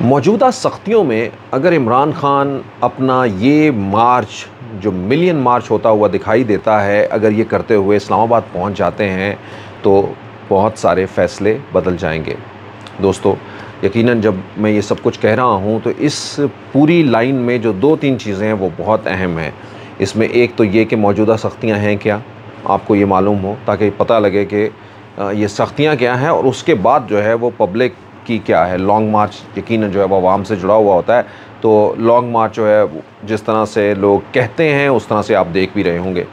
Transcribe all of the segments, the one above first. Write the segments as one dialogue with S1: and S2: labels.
S1: मौजूदा सख्तियों में अगर इमरान खान अपना ये मार्च जो मिलियन मार्च होता हुआ दिखाई देता है, अगर ये करते हुए इस्लामाबाद पहुंच जाते हैं तो बहुत सारे फ़ैसले बदल जाएंगे। दोस्तों, यकीनन जब मैं ये सब कुछ कह रहा हूँ तो इस पूरी लाइन में जो दो तीन चीज़ें हैं वो बहुत अहम हैं। इसमें एक तो ये कि मौजूदा सख्तियाँ हैं क्या, आपको ये मालूम हो, ताकि पता लगे कि ये सख्तियाँ क्या हैं, और उसके बाद जो है वो पब्लिक की क्या है। लॉन्ग मार्च यकीनन जो है वो आवाम से जुड़ा हुआ होता है, तो लॉन्ग मार्च जो है जिस तरह से लोग कहते हैं उस तरह से आप देख भी रहे होंगे।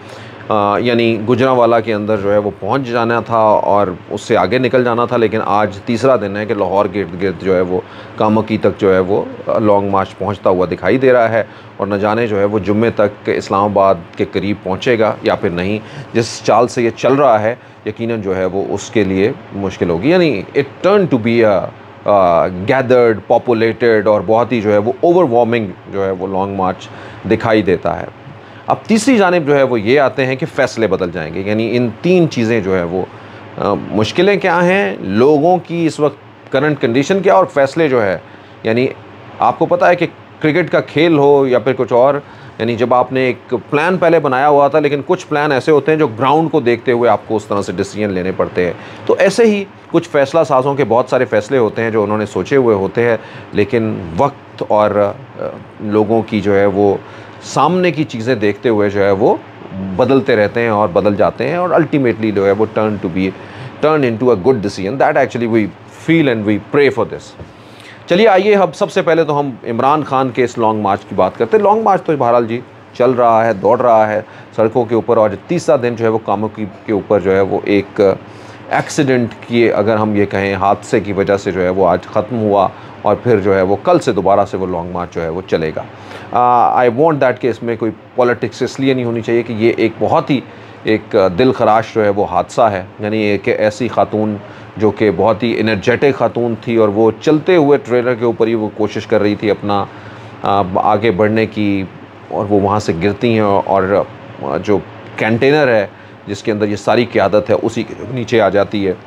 S1: यानी गुजरांवाला के अंदर जो है वो पहुंच जाना था और उससे आगे निकल जाना था, लेकिन आज तीसरा दिन है कि लाहौर के इर्द गिर्द जो है वो कामकी तक जो है वो लॉन्ग मार्च पहुंचता हुआ दिखाई दे रहा है, और न जाने जो है वो जुम्मे तक इस्लामाबाद के करीब पहुंचेगा या फिर नहीं। जिस चाल से ये चल रहा है यकीनन जो है वो उसके लिए मुश्किल होगी। यानी it turn to be gathered, populated और बहुत ही जो है वो ओवरवार्मिंग जो है वो लॉन्ग मार्च दिखाई देता है। अब तीसरी जानिब जो है वो ये आते हैं कि फ़ैसले बदल जाएंगे। यानी इन तीन चीज़ें जो है वो मुश्किलें क्या हैं, लोगों की इस वक्त करंट कंडीशन क्या, और फ़ैसले जो है, यानी आपको पता है कि क्रिकेट का खेल हो या फिर कुछ और, यानी जब आपने एक प्लान पहले बनाया हुआ था, लेकिन कुछ प्लान ऐसे होते हैं जो ग्राउंड को देखते हुए आपको उस तरह से डिसीजन लेने पड़ते हैं। तो ऐसे ही कुछ फ़ैसला साज़ों के बहुत सारे फ़ैसले होते हैं जो उन्होंने सोचे हुए होते हैं, लेकिन वक्त और लोगों की जो है वो सामने की चीज़ें देखते हुए जो है वो बदलते रहते हैं और बदल जाते हैं, और अल्टीमेटली जो है वो turn into a good decision that actually we feel and we pray for this. चलिए आइए, अब सबसे पहले तो हम इमरान खान के इस लॉन्ग मार्च की बात करते हैं। लॉन्ग मार्च तो बहरहाल जी चल रहा है, दौड़ रहा है सड़कों के ऊपर, और तीसरा दिन जो है वो कामकी के ऊपर जो है वो एक एक्सीडेंट की, अगर हम ये कहें हादसे की वजह से जो है वो आज ख़त्म हुआ, और फिर जो है वो कल से दोबारा से वो लॉन्ग मार्च जो है वो चलेगा। आई वॉन्ट दैट कि इसमें कोई पॉलिटिक्स इसलिए नहीं होनी चाहिए कि ये एक बहुत ही एक दिल खराश जो है वो हादसा है। यानी एक ऐसी खातून जो कि बहुत ही एनर्जेटिक खातून थी, और वो चलते हुए ट्रेलर के ऊपर ही वो कोशिश कर रही थी अपना आगे बढ़ने की, और वो वहाँ से गिरती हैं, और जो कंटेनर है जिसके अंदर ये सारी क़यादत है उसी के नीचे आ जाती है,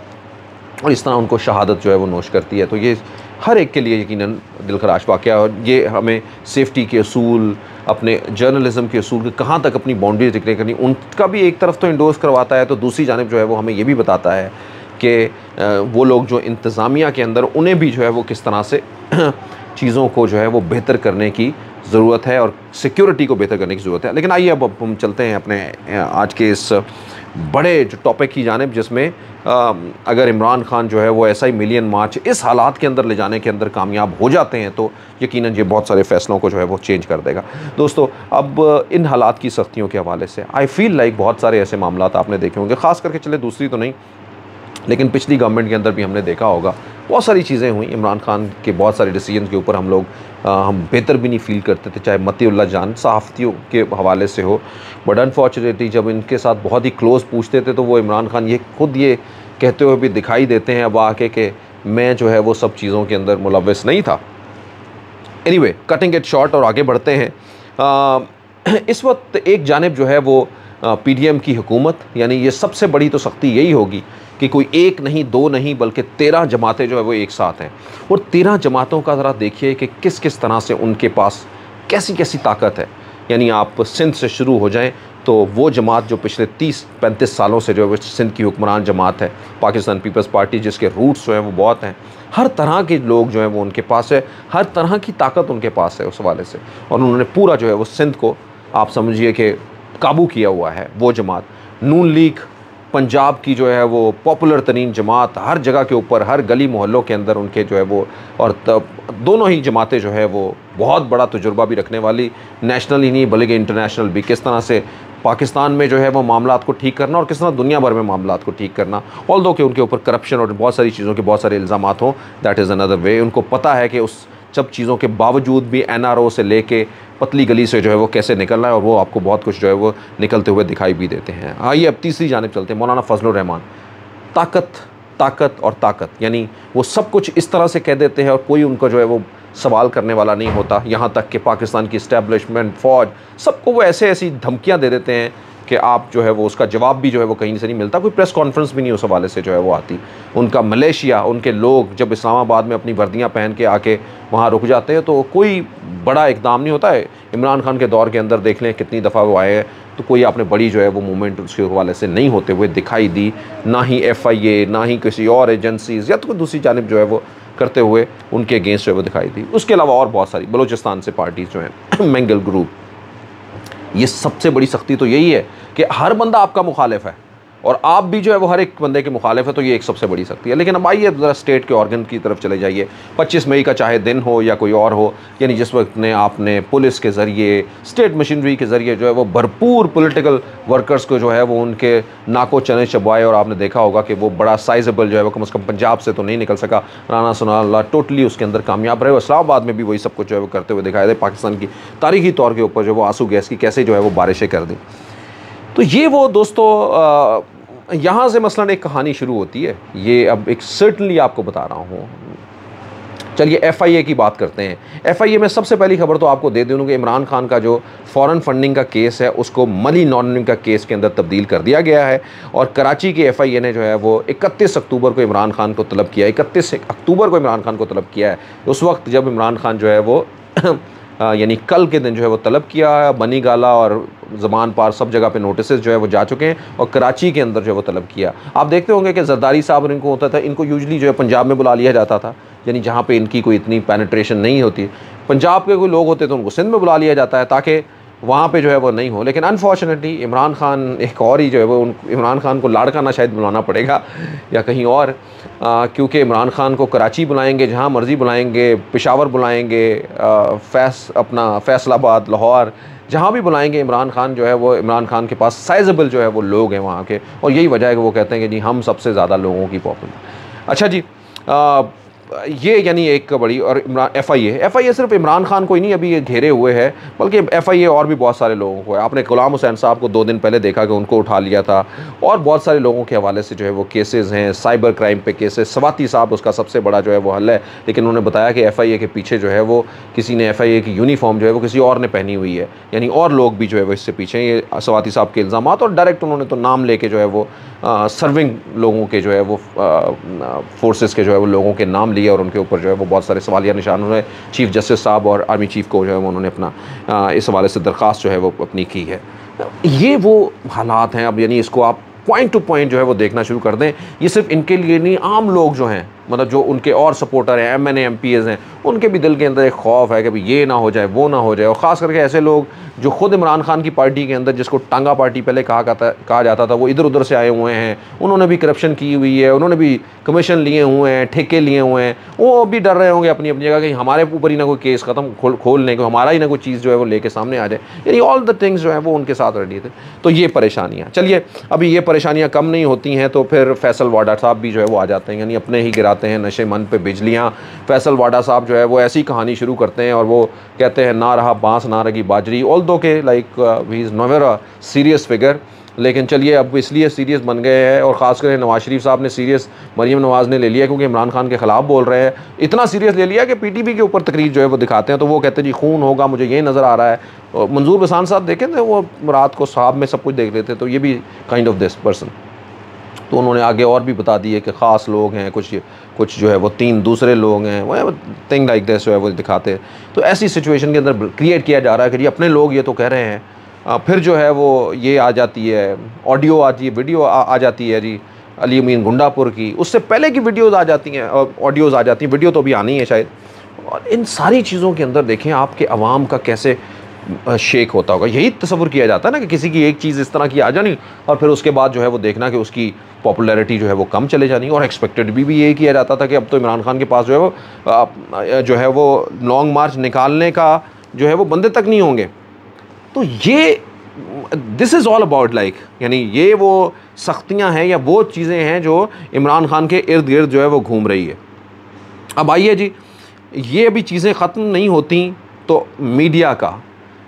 S1: और इस तरह उनको शहादत जो है वो नोश करती है। तो ये हर एक के लिए यकीनन दिलखराश वाक़या, और ये हमें सेफ्टी के असूल, अपने जर्नलिज़म के असूल, कहाँ तक अपनी बाउंड्रीज डिक्लेयर करनी, उनका भी एक तरफ तो इंडोर्स करवाता है, तो दूसरी जानिब जो है वो हमें ये भी बताता है कि वो लोग जो इंतज़ामिया के अंदर, उन्हें भी जो है वो किस तरह से चीज़ों को जो है वो बेहतर करने की ज़रूरत है और सिक्योरिटी को बेहतर करने की ज़रूरत है। लेकिन आइए अब हम चलते हैं अपने आज के इस बड़े जो टॉपिक की जानिब, जिसमें अगर इमरान खान जो है वो ऐसा ही मिलियन मार्च इस हालात के अंदर ले जाने के अंदर कामयाब हो जाते हैं तो यकीनन ये बहुत सारे फ़ैसलों को जो है वो चेंज कर देगा। दोस्तों, अब इन हालात की सख्तियों के हवाले से आई फील लाइक बहुत सारे ऐसे मामलात आपने देखे होंगे, ख़ास करके चले दूसरी तो नहीं, लेकिन पिछली गवर्नमेंट के अंदर भी हमने देखा होगा बहुत सारी चीज़ें हुई। इमरान खान के बहुत सारे डिसीजन के ऊपर हम बेहतर भी नहीं फील करते थे, चाहे मतीउल्लाह जान सहाफ़ियों के हवाले से हो, बट अनफॉर्चुनेटली जब इनके साथ बहुत ही क्लोज़ पूछते थे तो वो इमरान खान ये खुद ये कहते हुए भी दिखाई देते हैं अब आके कि मैं जो है वो सब चीज़ों के अंदर मुलव्वस नहीं था। एनीवे, कटिंग इट शॉर्ट और आगे बढ़ते हैं। इस वक्त एक जानिब जो है वो पीडीएम की हुकूमत, यानी ये सबसे बड़ी तो सख्ती यही होगी कि कोई एक नहीं, दो नहीं, बल्कि 13 जमातें जो है वो एक साथ हैं, और 13 जमातों का ज़रा देखिए कि किस किस तरह से उनके पास कैसी कैसी ताकत है। यानी आप सिंध से शुरू हो जाएं तो वो जमात जो पिछले 30-35 सालों से जो है सिंध की हुक्मरान जमात है, पाकिस्तान पीपल्स पार्टी, जिसके रूट्स जो हैं वो बहुत हैं, हर तरह के लोग जो हैं वो उनके पास है, हर तरह की ताकत उनके पास है उस हवाले से, और उन्होंने पूरा जो है वो सिंध को आप समझिए कि काबू किया हुआ है। वो जमात नून लीग पंजाब की जो है वो पॉपुलर तरीन जमात, हर जगह के ऊपर, हर गली मोहल्लों के अंदर उनके जो है वो, और तब दोनों ही जमातें जो है वो बहुत बड़ा तजुर्बा भी रखने वाली, नेशनल ही नहीं बल्कि इंटरनेशनल भी, किस तरह से पाकिस्तान में जो है वो मामलात को ठीक करना और किस तरह दुनिया भर में मामलात को ठीक करना, ऑल्दो कि उनके ऊपर करप्शन और बहुत सारी चीज़ों के बहुत सारे इल्ज़ामात हों, दैट इज़ अनदर वे। उनको पता है कि उस सब चीज़ों के बावजूद भी एनआरओ से लेके पतली गली से जो है वो कैसे निकलना है, और वो आपको बहुत कुछ जो है वो निकलते हुए दिखाई भी देते हैं। आइए अब तीसरी जानिब चलते हैं। मौलाना फजलुर रहमान, ताकत ताकत और ताकत, यानी वो सब कुछ इस तरह से कह देते हैं और कोई उनको जो है वो सवाल करने वाला नहीं होता। यहाँ तक कि पाकिस्तान की इस्टेब्लिशमेंट, फ़ौज, सबको वो ऐसे ऐसी धमकियाँ दे देते हैं कि आप जो है वो उसका जवाब भी जो है वो कहीं से नहीं मिलता, कोई प्रेस कॉन्फ्रेंस भी नहीं उस हवाले से जो है वो आती। उनका मलेशिया, उनके लोग जब इस्लामाबाद में अपनी वर्दियाँ पहन के आके वहाँ रुक जाते हैं तो कोई बड़ा इकदाम नहीं होता है। इमरान खान के दौर के अंदर देख लें कितनी दफ़ा वो आए हैं, तो कोई आपने बड़ी जो है वो मूवमेंट उसके हवाले से नहीं होते हुए दिखाई दी, ना ही FIA, ना ही किसी और एजेंसीज़ या तो कोई दूसरी जानिब जो है वो करते हुए उनके अगेंस्ट जो है वो दिखाई दी। उसके अलावा और बहुत सारी बलूचिस्तान से पार्टीज़ जो हैं मैंगल ग्रुप, ये सबसे बड़ी सख्ती तो यही है कि हर बंदा आपका मुखालिफ है और आप भी जो है वो हर एक बंदे के मुखालिफ है, तो ये एक सबसे बड़ी सख्ती है। लेकिन अब आइए ज़रा स्टेट के ऑर्गन की तरफ चले जाइए। 25 मई का चाहे दिन हो या कोई और हो, यानी जिस वक्त ने आपने पुलिस के ज़रिए, स्टेट मशीनरी के ज़रिए जो है वो भरपूर पॉलिटिकल वर्कर्स को जो है वो उनके नाको चने चबाए, और आपने देखा होगा कि वो बड़ा साइजेबल जो है वो कम से कम पंजाब से तो नहीं निकल सका, राना सनाउल्लाह टोटली उसके अंदर कामयाब रहे। इस्लामाबाद में भी वही सब कुछ जो है वो करते हुए दिखाई दे, पाकिस्तान की तारीखी तौर के ऊपर जो वो आंसू गैस की कैसे जो है वो बारिशें कर दी। तो ये वो दोस्तों यहाँ से मसलन एक कहानी शुरू होती है। ये अब एक सर्टनली आपको बता रहा हूँ। चलिए FIA की बात करते हैं। FIA में सबसे पहली खबर तो आपको दे दूँ कि इमरान खान का जो फ़ॉरेन फंडिंग का केस है उसको मनी लॉन्ड्रिंग का केस के अंदर तब्दील कर दिया गया है, और कराची के FIA ने जो है वो 31 अक्टूबर को इमरान खान को तलब किया, 31 अक्टूबर को इमरान खान को तलब किया है। उस वक्त जब इमरान खान जो है वो यानी कल के दिन जो है वो तलब किया है। बनी गाला और ज़बान पार सब जगह पे नोटिसेस जो है वो जा चुके हैं, और कराची के अंदर जो है वो तलब किया। आप देखते होंगे कि जरदारी साहब इनको होता था, इनको यूजली जो है पंजाब में बुला लिया जाता था, यानी जहाँ पे इनकी कोई इतनी पेनिट्रेशन नहीं होती। पंजाब के कोई लोग होते तो उनको सिंध में बुला लिया जाता है ताकि वहाँ पे जो है वो नहीं हो। लेकिन अनफॉर्चुनेटली इमरान खान एक और ही जो है वो इमरान खान को लाड़काना शायद बुलाना पड़ेगा या कहीं और, क्योंकि इमरान खान को कराची बुलाएंगे, जहाँ मर्ज़ी बुलाएंगे, पेशावर बुलाएंगे, फैसलाबाद, लाहौर, जहाँ भी बुलाएंगे इमरान खान जो है वो, इमरान खान के पास साइजेबल जो है वो लोग हैं वहाँ के, और यही वजह है कि वो कहते हैं कि जी हम सबसे ज़्यादा लोगों की पॉपुलर। अच्छा जी, ये यानी एक बड़ी, और FIA सिर्फ इमरान खान को ही नहीं अभी ये घेरे हुए है, बल्कि FIA और भी बहुत सारे लोगों को है। आपने गुलाम हुसैन साहब को 2 दिन पहले देखा कि उनको उठा लिया था, और बहुत सारे लोगों के हवाले से जो है वो केसेस हैं, साइबर क्राइम पे केसेस। सवाती साहब उसका सबसे बड़ा जो है वो हल है, लेकिन उन्होंने बताया कि FIA के पीछे जो है वो किसी ने FIA की यूनिफॉर्म जो है वो किसी और ने पहनी हुई है, यानी और लोग भी जो है वो इससे पीछे। ये सवाती साहब के इल्ज़ाम, और डायरेक्ट उन्होंने तो नाम लेके जो है वो सर्विंग लोगों के जो है वो फोर्सेस के जो है वो लोगों के नाम लिए, और उनके ऊपर जो है वो बहुत सारे सवालिया निशान उन्होंने चीफ जस्टिस साहब और आर्मी चीफ को जो है वो उन्होंने अपना इस हवाले से दरख्वास्त जो है वो अपनी की है। ये वो हालात हैं। अब यानी इसको आप पॉइंट टू पॉइंट जो है वो देखना शुरू कर दें। ये सिर्फ इनके लिए नहीं, आम लोग जो हैं, मतलब जो उनके और सपोर्टर हैं, MNA MPs हैं, उनके भी दिल के अंदर एक खौफ है कि भाई ये ना हो जाए, वो ना हो जाए। और ख़ास करके ऐसे लोग जो ख़ुद इमरान खान की पार्टी के अंदर, जिसको टांगा पार्टी पहले कहा जाता था, वो इधर उधर से आए हुए हैं, उन्होंने भी करप्शन की हुई है, उन्होंने भी कमीशन लिए हुए हैं, ठेके लिए हुए हैं, वो भी डर रहे होंगे अपनी अपनी जगह कि हमारे ऊपर ही ना कोई केस ख़त्म खोलने को, हमारा ही ना कोई चीज़ जो है वो लेके सामने आ जाए। यानी ऑल द थिंग्स जो है वो उनके साथ रेडी थे। तो ये परेशानियाँ, चलिए अभी ये परेशानियाँ कम नहीं होती हैं तो फिर फैसल वाडा साहब भी जो है वो आ जाते हैं, यानी अपने ही गिराते हैं नशे मन पे बिजलियाँ। फैसल वाडा साहब जो है वो ऐसी कहानी शुरू करते हैं, और वो कहते हैं ना रहा बांस ना रही बाजरी, ऑल दो के like he is never a serious figure. लेकिन चलिए अब इसलिए सीरियस बन गए हैं, और ख़ासकर नवाज़ शरीफ साहब ने सीरियस, मरीम नवाज़ ने ले लिया क्योंकि इमरान खान के ख़िलाफ़ बोल रहे हैं। इतना सीरियस ले लिया कि PTV के ऊपर तकरीर जो है वो दिखाते हैं, तो वो कहते हैं जी खून होगा, मुझे ये नज़र आ रहा है। और मंजूर बसान साहब देखे थे, वो रात को ख्वाब में सब कुछ देख लेते, तो ये भी काइंड ऑफ दिस पर्सन। तो उन्होंने आगे और भी बता दिए कि ख़ास लोग हैं, कुछ जो है वो 3 दूसरे लोग हैं, वो थिंग लाइक दिस जो है वो दिखाते। तो ऐसी सिचुएशन के अंदर क्रिएट किया जा रहा है कि जी अपने लोग ये तो कह रहे हैं, फिर जो है वो ये आ जाती है, ऑडियो आती है, वीडियो आ जाती है जी अली अमीन गुंडापुर की, उससे पहले की वीडियोज़ आ जाती हैं, ऑडियोज़ आ जाती हैं, वीडियो तो अभी आनी है शायद। और इन सारी चीज़ों के अंदर देखें आपके अवाम का कैसे शेक होता होगा। यही तस्वुर किया जाता है ना कि किसी की एक चीज़ इस तरह की आ जानी, और फिर उसके बाद जो है वो देखना कि उसकी पॉपुलैरिटी जो है वो कम चले जानी। और एक्सपेक्टेड भी यही किया जाता था कि अब तो इमरान खान के पास जो है वो लॉन्ग मार्च निकालने का जो है वो बंदे तक नहीं होंगे। तो ये this is all about like, यानी ये वो सख्तियाँ हैं या वो चीज़ें हैं जो इमरान खान के इर्द गिर्द जो है वो घूम रही है। अब आइए जी, ये अभी चीज़ें ख़त्म नहीं होती तो मीडिया का,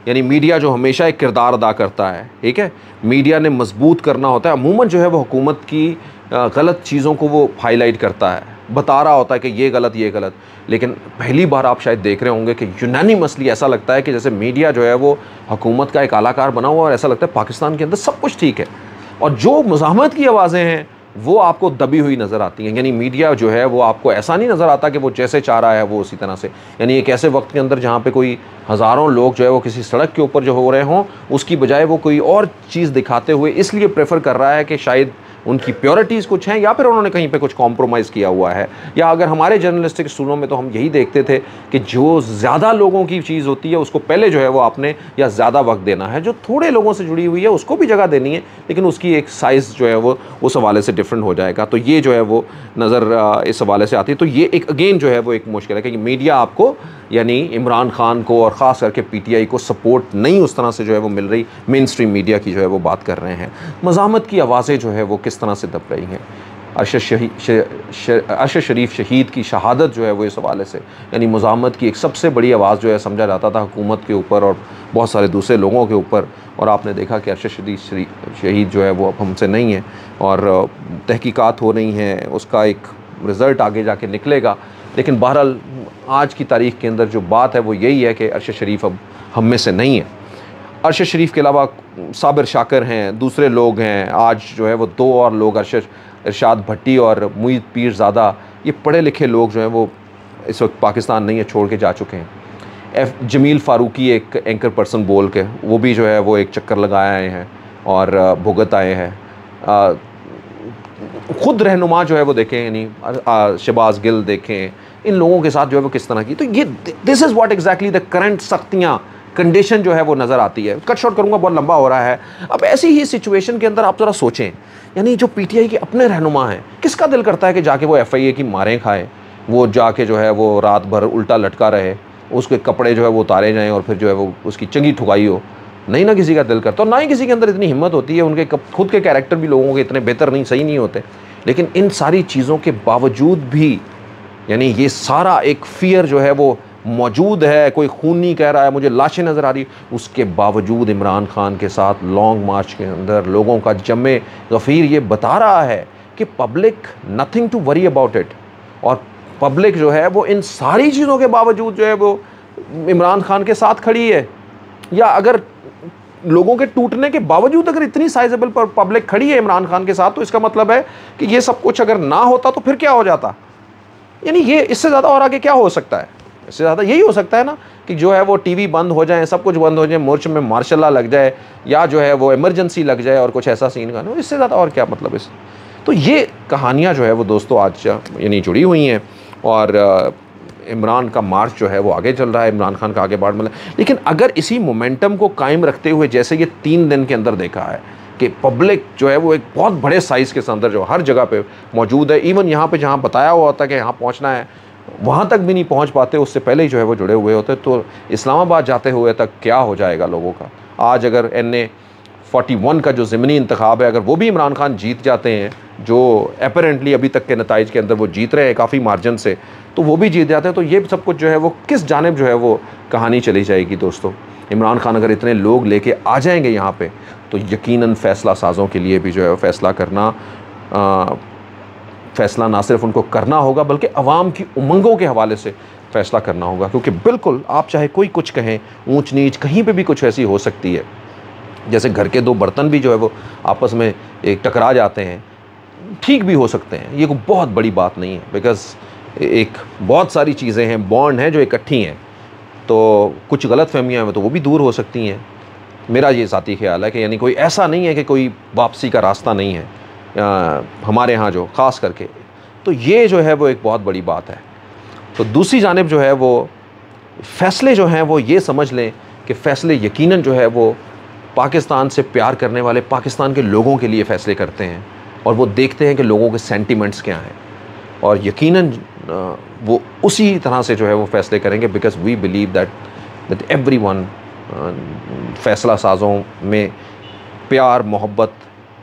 S1: यानी मीडिया जो हमेशा एक किरदार अदा करता है, ठीक है, मीडिया ने मजबूत करना होता है। अमूमन जो है वो हुकूमत की गलत चीज़ों को वो हाईलाइट करता है, बता रहा होता है कि ये गलत ये गलत। लेकिन पहली बार आप शायद देख रहे होंगे कि यूनानिमसली ऐसा लगता है कि जैसे मीडिया जो है वो हुकूमत का एक आलाकार बना हुआ, और ऐसा लगता है पाकिस्तान के अंदर सब कुछ ठीक है, और जो मुज़ाहमत की आवाज़ें हैं वो आपको दबी हुई नज़र आती हैं। यानी मीडिया जो है वो आपको ऐसा नहीं नज़र आता कि वो जैसे चाह रहा है वो उसी तरह से, यानी एक ऐसे वक्त के अंदर जहाँ पे कोई हज़ारों लोग जो है वो किसी सड़क के ऊपर जो हो रहे हों, उसकी बजाय वो कोई और चीज़ दिखाते हुए इसलिए प्रेफर कर रहा है कि शायद उनकी प्योरिटीज़ कुछ हैं, या फिर उन्होंने कहीं पे कुछ कॉम्प्रोमाइज़ किया हुआ है। या अगर हमारे जर्नलिस्टिक स्कूलों में तो हम यही देखते थे कि जो ज़्यादा लोगों की चीज़ होती है उसको पहले जो है वो आपने या ज़्यादा वक्त देना है, जो थोड़े लोगों से जुड़ी हुई है उसको भी जगह देनी है, लेकिन उसकी एक साइज़ जो है वो उस हवाले से डिफरेंट हो जाएगा। तो ये जो है वो नज़र इस हवाले से आती है। तो ये एक अगेन जो है वो एक मुश्किल है कि मीडिया आपको यानी इमरान खान को और ख़ास करके पीटीआई को सपोर्ट नहीं उस तरह से जो है वो मिल रही। मेन स्ट्रीम मीडिया की जो है वो बात कर रहे हैं, मज़ाहमत की आवाज़ें जो है वो किस तरह से दब रही हैं। अरशद शरीफ शहीद की शहादत जो है वो इस हवाले से यानी मुज़ाहमत की एक सबसे बड़ी आवाज़ जो है समझा जाता था हुकूमत के ऊपर और बहुत सारे दूसरे लोगों के ऊपर, और आपने देखा कि अरशद शरीफ शहीद जो है वो अब हमसे नहीं है, और तहकीकात हो रही हैं, उसका एक रिज़ल्ट आगे जाके निकलेगा। लेकिन बहरहाल आज की तारीख़ के अंदर जो बात है वो यही है कि अरशद शरीफ अब हम में से नहीं है। अरशद शरीफ के अलावा साबिर शाकर हैं, दूसरे लोग हैं, आज जो है वो दो और लोग इरशाद भट्टी और मुईद पीरज़ादा, ये पढ़े लिखे लोग जो हैं वो इस वक्त पाकिस्तान नहीं है, छोड़ के जा चुके हैं। जमील फ़ारूकी एक एंकर पर्सन बोल के वो भी जो है वो एक चक्कर लगाए आए हैं और भुगत आए हैं। ख़ुद रहनुमा जो है वो देखें, यानी शहबाज गिल देखें, इन लोगों के साथ जो है वो किस तरह की, तो ये this is what exactly the current सख्तियाँ कंडीशन जो है वो नज़र आती है। कट शॉर्ट करूँगा, बहुत लंबा हो रहा है। अब ऐसी ही सिचुएशन के अंदर आप ज़रा सोचें, यानी जो पीटीआई के अपने रहनुमा हैं, किसका दिल करता है कि जाके वो एफआईए की मारें खाए, वो जाके जो है वो रात भर उल्टा लटका रहे, उसके कपड़े जो है वो उतारे जाएँ और फिर जो है वो उसकी चंगी ठुकाई हो? नहीं ना किसी का दिल करता, और ना ही किसी के अंदर इतनी हिम्मत होती है। उनके खुद के कैरेक्टर भी लोगों के इतने बेहतर नहीं, सही नहीं होते। लेकिन इन सारी चीज़ों के बावजूद भी यानी ये सारा एक फ़ियर जो है वो मौजूद है, कोई खून नहीं कह रहा है, मुझे लाशें नज़र आ रही, उसके बावजूद इमरान खान के साथ लॉन्ग मार्च के अंदर लोगों का जमे गफ़ीर ये बता रहा है कि public nothing to worry about it, और पब्लिक जो है वो इन सारी चीज़ों के बावजूद जो है वो इमरान खान के साथ खड़ी है। या अगर लोगों के टूटने के बावजूद अगर इतनी साइजेबल पर पब्लिक खड़ी है इमरान खान के साथ, तो इसका मतलब है कि ये सब कुछ अगर ना होता तो फिर क्या हो जाता। यानी ये इससे ज़्यादा और आगे क्या हो सकता है? इससे ज़्यादा यही हो सकता है ना कि जो है वो टीवी बंद हो जाए, सब कुछ बंद हो जाए, मोर्च में मार्शल लॉ लग जाए, या जो है वो इमरजेंसी लग जाए और कुछ ऐसा सीन करना, इससे ज़्यादा और क्या मतलब इस। तो ये कहानियाँ जो है वो दोस्तों आज यानी जुड़ी हुई हैं, और इमरान का मार्च जो है वो आगे चल रहा है, इमरान खान का आगे बढ़ मिला। लेकिन अगर इसी मोमेंटम को कायम रखते हुए, जैसे ये 3 दिन के अंदर देखा है कि पब्लिक जो है वो एक बहुत बड़े साइज़ के अंदर जो हर जगह पे मौजूद है, इवन यहाँ पे जहाँ बताया हुआ होता है कि यहाँ पहुँचना है, वहाँ तक भी नहीं पहुँच पाते, उससे पहले ही जो है वो जुड़े हुए होते। तो इस्लामाबाद जाते हुए तक क्या हो जाएगा लोगों का। आज अगर NA-41 का जो ज़मीनी इंतखाब है, अगर वो भी इमरान खान जीत जाते हैं, जो एपरेंटली अभी तक के नताइज के अंदर वो जीत रहे हैं काफ़ी मार्जिन से, तो वो भी जीत जाते हैं, तो ये सब कुछ जो है वो किस जानिब जो है वो कहानी चली जाएगी दोस्तों। इमरान खान अगर इतने लोग लेके आ जाएंगे यहाँ पे, तो यकीनन फ़ैसला साज़ों के लिए भी जो है फ़ैसला करना, फ़ैसला ना सिर्फ उनको करना होगा बल्कि अवाम की उमंगों के हवाले से फ़ैसला करना होगा। क्योंकि बिल्कुल आप चाहे कोई कुछ कहें, ऊंच नीच कहीं पे भी कुछ ऐसी हो सकती है, जैसे घर के 2 बर्तन भी जो है वो आपस में एक टकरा जाते हैं, ठीक भी हो सकते हैं, ये कोई बहुत बड़ी बात नहीं है, बिकॉज़ एक बहुत सारी चीज़ें हैं, बॉन्ड हैं जो इकट्ठी हैं, तो कुछ गलत फहमियाँ हैं तो वो भी दूर हो सकती हैं। मेरा ये ज़ाती ख्याल है कि यानी कोई ऐसा नहीं है कि कोई वापसी का रास्ता नहीं है हमारे यहाँ जो ख़ास करके, तो ये जो है वो एक बहुत बड़ी बात है। तो दूसरी जानिब जो है वो फ़ैसले जो हैं वो ये समझ लें कि फ़ैसले यकीनन जो है वो पाकिस्तान से प्यार करने वाले पाकिस्तान के लोगों के लिए फ़ैसले करते हैं, और वो देखते हैं कि लोगों के सेंटिमेंट्स क्या हैं, और यकीनन वो उसी तरह से जो है वो फ़ैसले करेंगे, because we believe that everyone फ़ैसला साज़ों में प्यार, मोहब्बत,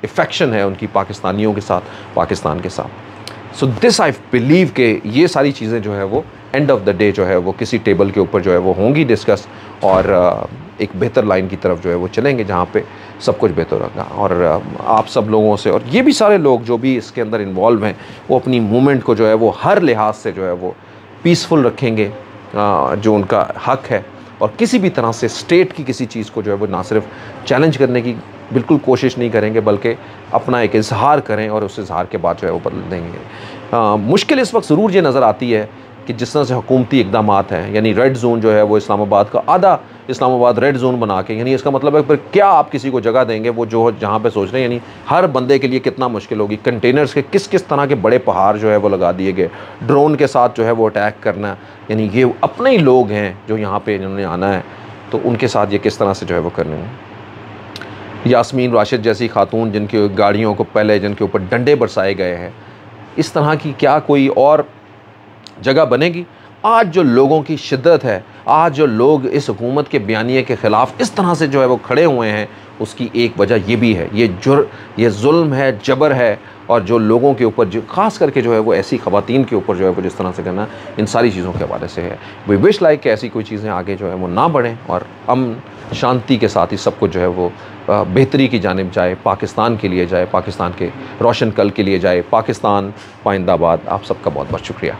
S1: इफ़ेक्शन है उनकी पाकिस्तानियों के साथ, पाकिस्तान के साथ। सो दिस आई बिलीव के ये सारी चीज़ें जो है वो एंड ऑफ द डे जो है वो किसी टेबल के ऊपर जो है वो होंगी डिस्कस, और एक बेहतर लाइन की तरफ जो है वो चलेंगे जहाँ पे सब कुछ बेहतर होगा। और आप सब लोगों से, और ये भी सारे लोग जो भी इसके अंदर इन्वॉल्व हैं, वो अपनी मूवमेंट को जो है वो हर लिहाज से जो है वो पीसफुल रखेंगे, जो उनका हक है, और किसी भी तरह से स्टेट की किसी चीज़ को जो है वो ना सिर्फ चैलेंज करने की बिल्कुल कोशिश नहीं करेंगे, बल्कि अपना एक इजहार करें और उस इजहार के बाद जो है वो बदल देंगे। मुश्किल इस वक्त ज़रूर ये नज़र आती है कि जिस तरह से हुकूमती इक़दामात हैं, यानी रेड जोन जो है वो इस्लामाबाद का आधा इस्लामाबाद रेड जोन बना के, यानी इसका मतलब है फिर क्या आप किसी को जगह देंगे वो जो जहाँ पे सोच रहे हैं, यानी हर बंदे के लिए कितना मुश्किल होगी। कंटेनर्स के किस किस तरह के बड़े पहाड़ जो है वो लगा दिए गए, ड्रोन के साथ जो है वो अटैक करना, यानी ये अपने ही लोग हैं जो यहाँ पे इन्होंने आना है, तो उनके साथ ये किस तरह से जो है वो करने हैं। यास्मीन राशिद जैसी खातून जिनकी गाड़ियों को पहले जिनके ऊपर डंडे बरसाए गए हैं, इस तरह की क्या कोई और जगह बनेगी? आज जो लोगों की शिद्दत है, आज जो लोग इस हुकूमत के बयानिए के ख़िलाफ़ इस तरह से जो है वो खड़े हुए हैं, उसकी एक वजह ये भी है, ये जुल्म है, जबर है, और जो लोगों के ऊपर जो ख़ास करके जो है वो ऐसी ख़वातीन के ऊपर जो है वो जिस तरह से करना, इन सारी चीज़ों के हवाले से है। वी विश लाइक कि ऐसी कोई चीज़ें आगे जो है वो ना बढ़ें, और अमन शांति के साथ ही सब कुछ जो है वो बेहतरी की जानिब जाए, पाकिस्तान के लिए जाए, पाकिस्तान के रोशन कल के लिए जाए। पाकिस्तान पाइंदाबाद। आप सबका बहुत बहुत शुक्रिया।